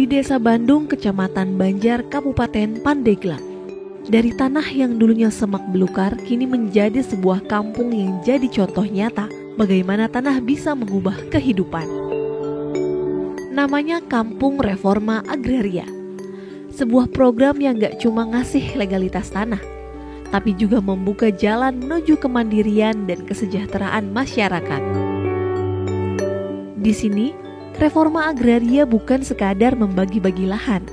di Desa Bandung, Kecamatan Banjar, Kabupaten Pandeglang. Dari tanah yang dulunya semak belukar, kini menjadi sebuah kampung yang jadi contoh nyata bagaimana tanah bisa mengubah kehidupan. Namanya Kampung Reforma Agraria. Sebuah program yang gak cuma ngasih legalitas tanah, tapi juga membuka jalan menuju kemandirian dan kesejahteraan masyarakat. Di sini, reforma agraria bukan sekadar membagi-bagi lahan,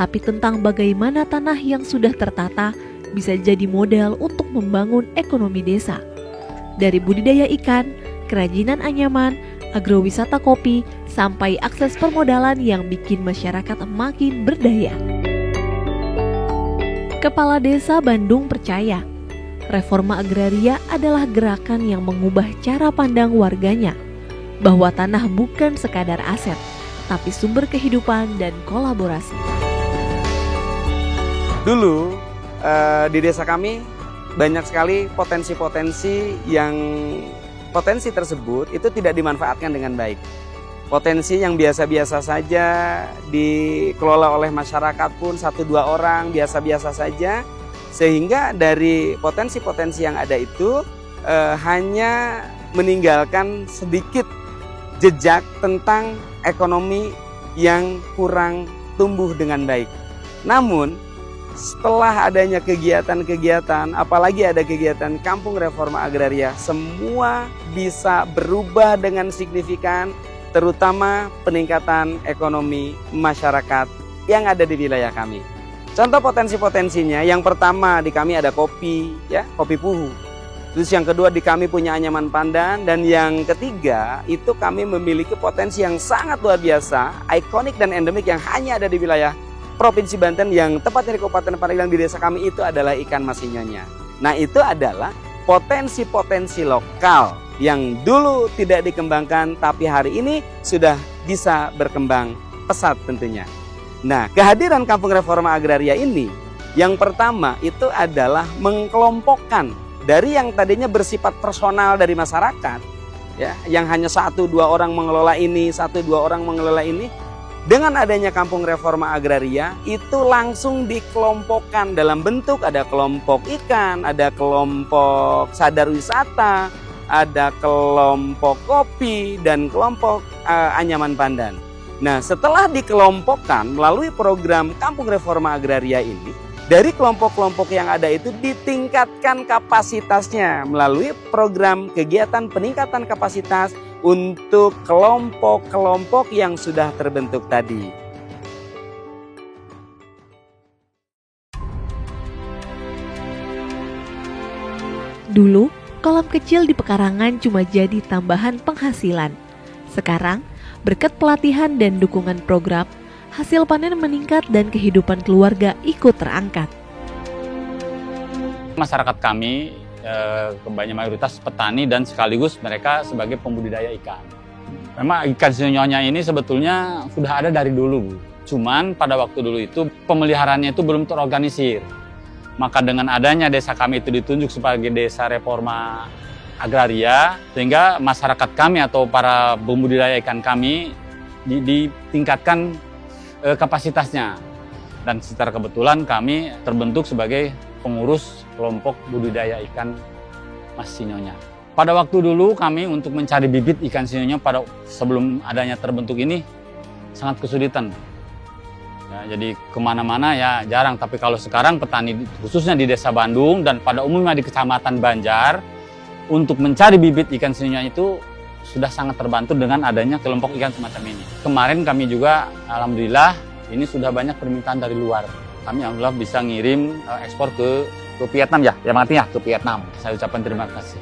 tapi tentang bagaimana tanah yang sudah tertata bisa jadi modal untuk membangun ekonomi desa. Dari budidaya ikan, kerajinan anyaman, agrowisata kopi, sampai akses permodalan yang bikin masyarakat makin berdaya. Kepala Desa Bandung percaya, reforma agraria adalah gerakan yang mengubah cara pandang warganya, bahwa tanah bukan sekadar aset, tapi sumber kehidupan dan kolaborasi. Dulu di desa kami banyak sekali potensi-potensi yang potensi tersebut itu tidak dimanfaatkan dengan baik. Potensi yang biasa-biasa saja dikelola oleh masyarakat pun 1-2 orang biasa-biasa saja, sehingga dari potensi-potensi yang ada itu hanya meninggalkan sedikit jejak tentang ekonomi yang kurang tumbuh dengan baik. Namun setelah adanya kegiatan-kegiatan, apalagi ada kegiatan Kampung Reforma Agraria, semua bisa berubah dengan signifikan, terutama peningkatan ekonomi masyarakat yang ada di wilayah kami. Contoh potensi-potensinya, yang pertama di kami ada kopi, ya, kopi puhu. Terus yang kedua di kami punya anyaman pandan, dan yang ketiga itu kami memiliki potensi yang sangat luar biasa, ikonik dan endemik yang hanya ada di wilayah Provinsi Banten, yang tepatnya di Kabupaten Pandeglang di desa kami itu adalah ikan mas sinyonya. Nah, itu adalah potensi-potensi lokal yang dulu tidak dikembangkan tapi hari ini sudah bisa berkembang pesat tentunya. Nah, kehadiran Kampung Reforma Agraria ini yang pertama itu adalah mengkelompokkan dari yang tadinya bersifat personal dari masyarakat, ya, yang hanya 1-2 orang mengelola ini, 1-2 orang mengelola ini. Dengan adanya Kampung Reforma Agraria itu langsung dikelompokkan dalam bentuk ada kelompok ikan, ada kelompok sadar wisata, ada kelompok kopi, dan kelompok anyaman pandan. Nah, setelah dikelompokkan melalui program Kampung Reforma Agraria ini, dari kelompok-kelompok yang ada itu ditingkatkan kapasitasnya melalui program kegiatan peningkatan kapasitas untuk kelompok-kelompok yang sudah terbentuk tadi. Dulu, kolam kecil di pekarangan cuma jadi tambahan penghasilan. Sekarang, berkat pelatihan dan dukungan program, hasil panen meningkat dan kehidupan keluarga ikut terangkat. Masyarakat kami kebanyakan mayoritas petani dan sekaligus mereka sebagai pembudidaya ikan. Memang ikan sinyonya ini sebetulnya sudah ada dari dulu, cuman pada waktu dulu itu pemeliharaannya itu belum terorganisir. Maka dengan adanya desa kami itu ditunjuk sebagai desa reforma agraria, sehingga masyarakat kami atau para pembudidaya ikan kami ditingkatkan kapasitasnya. Dan secara kebetulan kami terbentuk sebagai pengurus kelompok budidaya ikan mas sinyonya. Pada waktu dulu kami untuk mencari bibit ikan sinyonya pada sebelum adanya terbentuk ini sangat kesulitan. Ya, jadi kemana-mana ya jarang, tapi kalau sekarang petani khususnya di Desa Bandung dan pada umumnya di Kecamatan Banjar untuk mencari bibit ikan sinyonya itu sudah sangat terbantu dengan adanya kelompok ikan semacam ini. Kemarin kami juga alhamdulillah ini sudah banyak permintaan dari luar. Kami alhamdulillah bisa ngirim ekspor ke Vietnam ya artinya ke Vietnam. Saya ucapkan terima kasih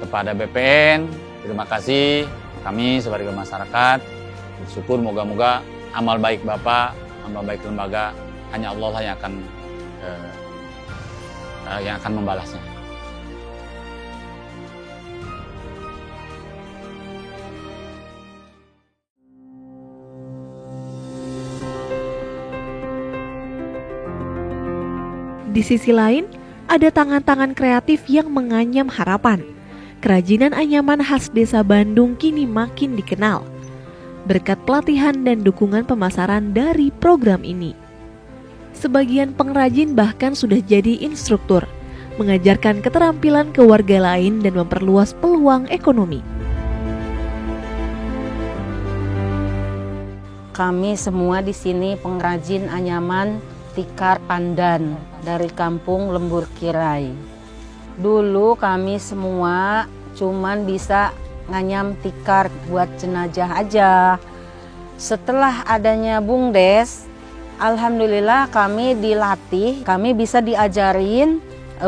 kepada BPN, terima kasih kami sebagai masyarakat. Bersyukur moga-moga amal baik Bapak, amal baik lembaga hanya Allah lah yang akan membalasnya. Di sisi lain, ada tangan-tangan kreatif yang menganyam harapan. Kerajinan anyaman khas Desa Bandung kini makin dikenal. berkat pelatihan dan dukungan pemasaran dari program ini. Sebagian pengrajin bahkan sudah jadi instruktur, mengajarkan keterampilan ke warga lain dan memperluas peluang ekonomi. Kami semua di sini pengrajin anyaman tikar pandan dari kampung Lembur Kirai. Dulu kami semua cuman bisa nganyam tikar buat jenazah aja. Setelah adanya BUMDes, alhamdulillah kami dilatih, kami bisa diajarin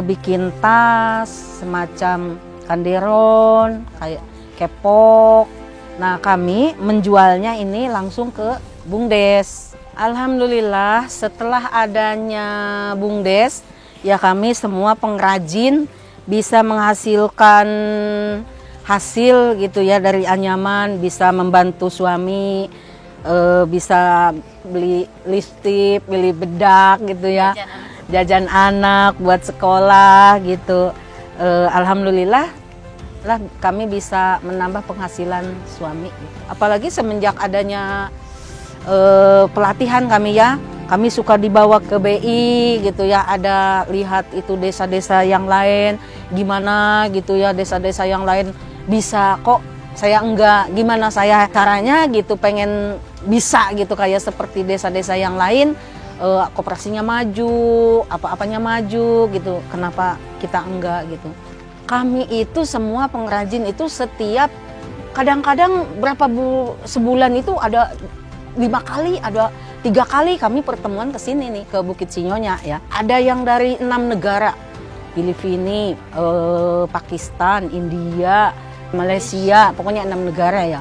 bikin tas, semacam kanderon, kayak kepok. Nah, kami menjualnya ini langsung ke BUMDes. Alhamdulillah setelah adanya BUMDes, ya kami semua pengrajin bisa menghasilkan hasil gitu ya dari anyaman, bisa membantu suami, bisa beli lipstik, beli bedak gitu ya, jajan anak buat sekolah gitu. Alhamdulillah lah kami bisa menambah penghasilan suami. Apalagi semenjak adanya pelatihan kami ya, kami suka dibawa ke BI gitu ya, ada lihat itu desa-desa yang lain gimana gitu ya, desa-desa yang lain bisa kok saya enggak, gimana saya caranya gitu, pengen bisa gitu kayak seperti desa-desa yang lain, koperasinya maju, apa-apanya maju gitu, kenapa kita enggak gitu. Kami itu semua pengrajin itu setiap kadang-kadang sebulan itu ada 5 kali, ada 3 kali kami pertemuan ke sini nih, ke Bukit Sinyonya ya. Ada yang dari 6 negara, Filipina, Pakistan, India, Malaysia, pokoknya 6 negara ya.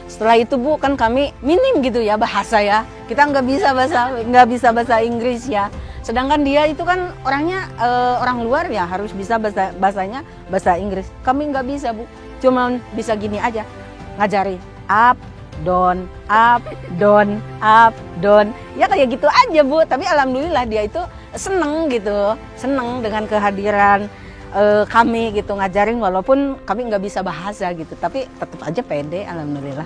Setelah itu Bu, kan kami minim gitu ya bahasa ya. Kita nggak bisa bahasa Inggris ya. Sedangkan dia itu kan orangnya orang luar ya, harus bisa bahasa Inggris. Kami nggak bisa Bu, cuma bisa gini aja, ngajari up, down, up, down, up, down. Ya kayak gitu aja Bu, tapi alhamdulillah dia itu seneng gitu, seneng dengan kehadiran kami gitu ngajarin, walaupun kami nggak bisa bahasa gitu, tapi tetap aja pede, alhamdulillah.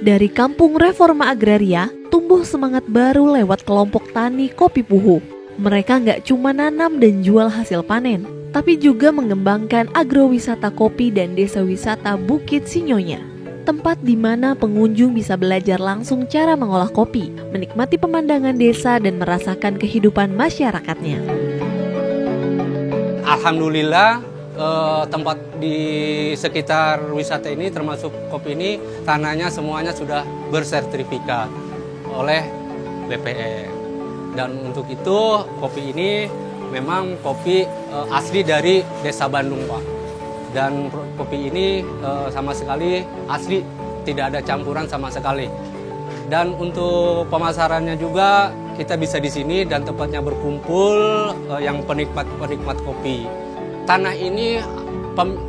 Dari Kampung Reforma Agraria, tumbuh semangat baru lewat kelompok tani kopi Puhu. Mereka nggak cuma nanam dan jual hasil panen, tapi juga mengembangkan agrowisata kopi dan desa wisata Bukit Sinyonya. Tempat di mana pengunjung bisa belajar langsung cara mengolah kopi, menikmati pemandangan desa dan merasakan kehidupan masyarakatnya. Alhamdulillah tempat di sekitar wisata ini termasuk kopi ini tanahnya semuanya sudah bersertifikat oleh BPN. Dan untuk itu kopi ini memang kopi asli dari Desa Bandung Pak. Dan kopi ini sama sekali asli, tidak ada campuran sama sekali. Dan untuk pemasarannya juga kita bisa di sini dan tempatnya berkumpul yang penikmat kopi. Tanah ini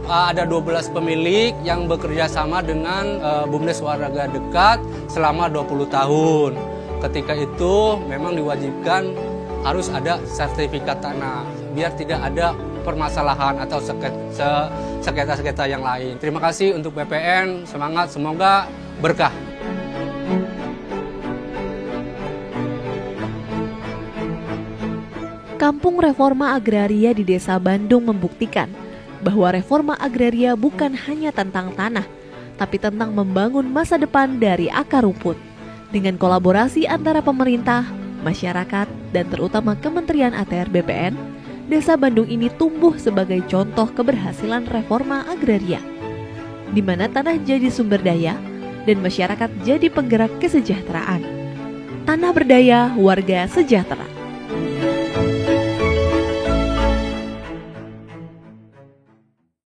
ada 12 pemilik yang bekerja sama dengan BUMDes Warga Dekat selama 20 tahun. Ketika itu memang diwajibkan harus ada sertifikat tanah biar tidak ada permasalahan atau sengketa-sengketa yang lain. Terima kasih untuk BPN, semangat, semoga berkah. Kampung Reforma Agraria di Desa Bandung membuktikan bahwa reforma agraria bukan hanya tentang tanah, tapi tentang membangun masa depan dari akar rumput. Dengan kolaborasi antara pemerintah, masyarakat, dan terutama Kementerian ATR BPN, Desa Bandung ini tumbuh sebagai contoh keberhasilan reforma agraria, di mana tanah jadi sumber daya dan masyarakat jadi penggerak kesejahteraan. Tanah berdaya, warga sejahtera.